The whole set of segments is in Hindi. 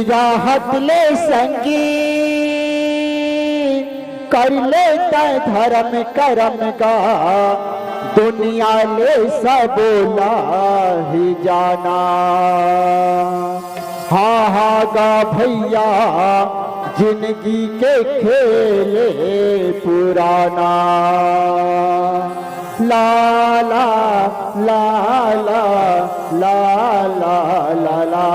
राहत ले संगी कर लेता धर्म करम का दुनिया ले सब ही जाना। हाँ हाँ गा भैया जिंदगी के खेले पुराना। ला ला ला ला ला ला ला ला।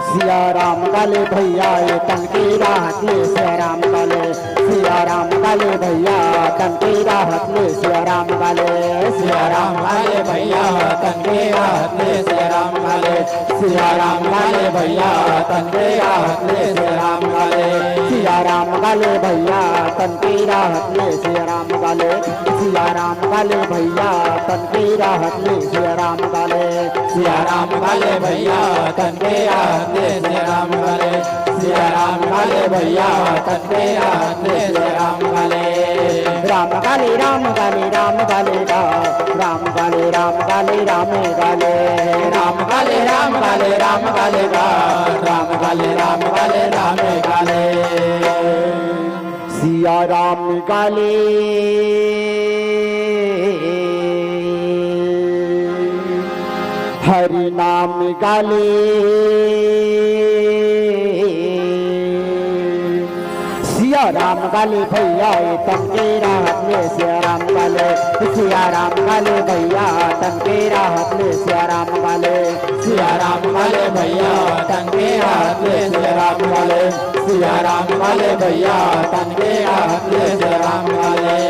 सिया राम काले भैया ये तन की राहत ले सिया राम काले। सिया राम काले भैया तन की राहत ले सिया राम काले। सिया राम काले भैया तन की राहत ले सिया राम काले। सिया राम काले भैया तन की राहत ले सिया राम काले। सिया राम काले भैया तन की राहत ले सिया राम काले। सिया राम काले भैया तन की राहत ले सिया राम काले। सिया राम काले भैया तन की राहत ले सिया राम काले। सिया राम काले भैया तन की राहत ले सिया राम काले। राम काले राम काले राम काले राम काले राम काले राम काले राम काले राम काले राम काले राम काले राम काले राम काले। सिया राम काले हरि नाम काले। सिया राम काले भैया तन के राहत ले सिया राम काले। सिया राम काले भैया तन के राहत ले सिया राम काले। सिया राम काले भैया तन के राहत ले सिया राम काले। सिया राम काले भैया तन के राहत ले सिया राम काले।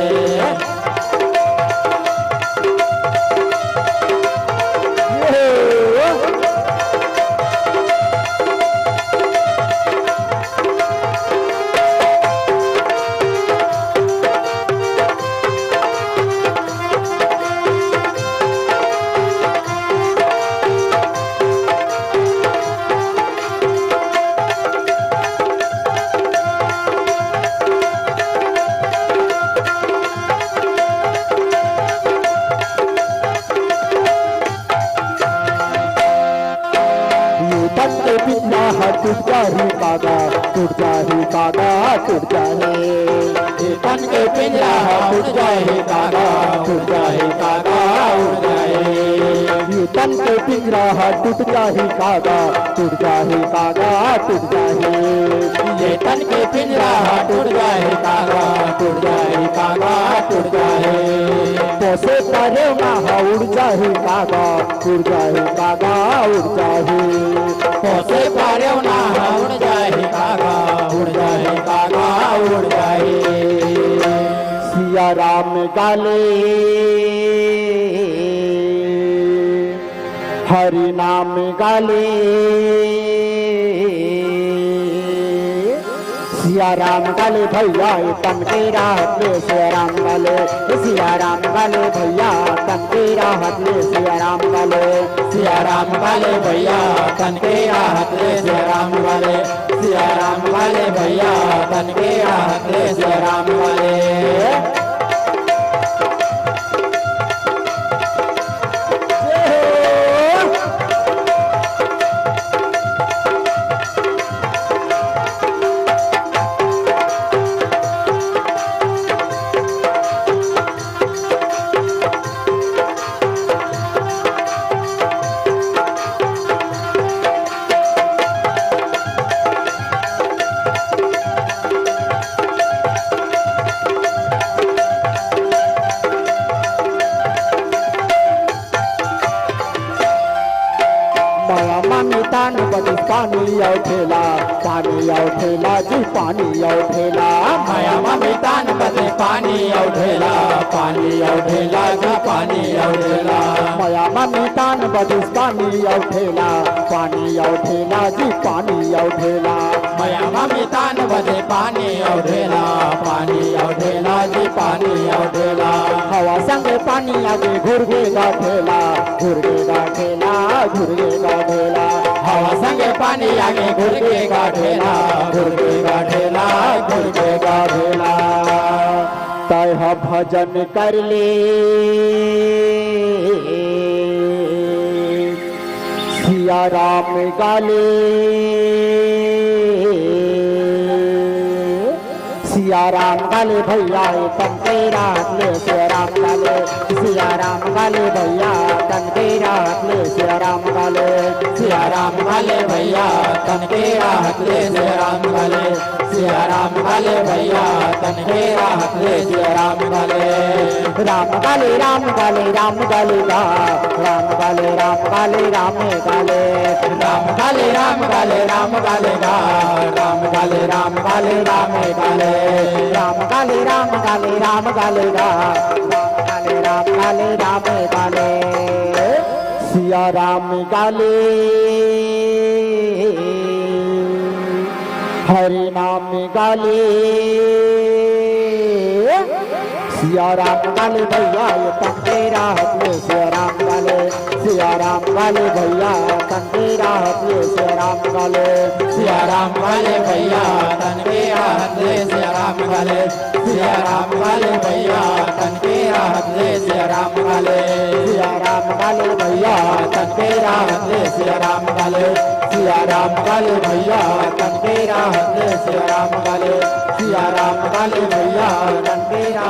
टूट जाही कागा टूट जाही कागा टूट जाही। तन के पिंजरा टूट जाए कागा टूट जाए कागा उड़ जाए। तन के पिंजरा टूट जाही कागा टूट जाही कागा टूट जाही। ये तन के पिंजरा टूट जाए कागा टूट जाए कागा टूट जाए। पोसे करे ना उड़ जाही कागा उड़ जाही कागा उड़ जाही। पोसे पारे ना उड़ जाए कागा उड़ जाए कागा उड़ जाए। सिया राम काले हरि नाम काले। सिया राम काले भैया तन के राहत ले सिया राम काले। सिया राम काले भैया तन के राहत ले सिया राम काले। सिया राम काले भैया तन के राहत ले सिया राम काले। सिया राम काले भैया तन के राहत ले सिया राम काले। तान बदिस पानी उठेला जी पानी उठेला माया मम्मी तान बदे पानी उठेला जी पानी उठेला माया मम्मी तान बदिस पानी उठेला जी पानी उठेला माया मम्मी तान बदे पानी उठेला जी पानी उठेला हवा संगे पानी आगे घुरगे गाठेला हवा संगे पानी आगे घुरके गाठेला तय भजन कर ले सिया राम गाले सिया राम गाले भैया तन तेरा ले सिया राम गाले भैया तन तेरा ले सिया राम गाले भैया तन के राहत ले सिया राम गाले भैया तन के राहत ले सिया राम गाले राम गाले गा राम गाले राम गाले सिया राम गाले हरि नाम गाले सिया राम गाले भैया ये तन तेरा हथले सिया राम गाले भैया तन तेरा हथले सिया राम गाले भैया तन के राहत ले सिया राम गाले भैया तन के राहत ले सिया राम गाले भैया तन तेरा हथले सिया राम गाले भैया तन के राहत ले सिया राम गाले भैया तन तेरा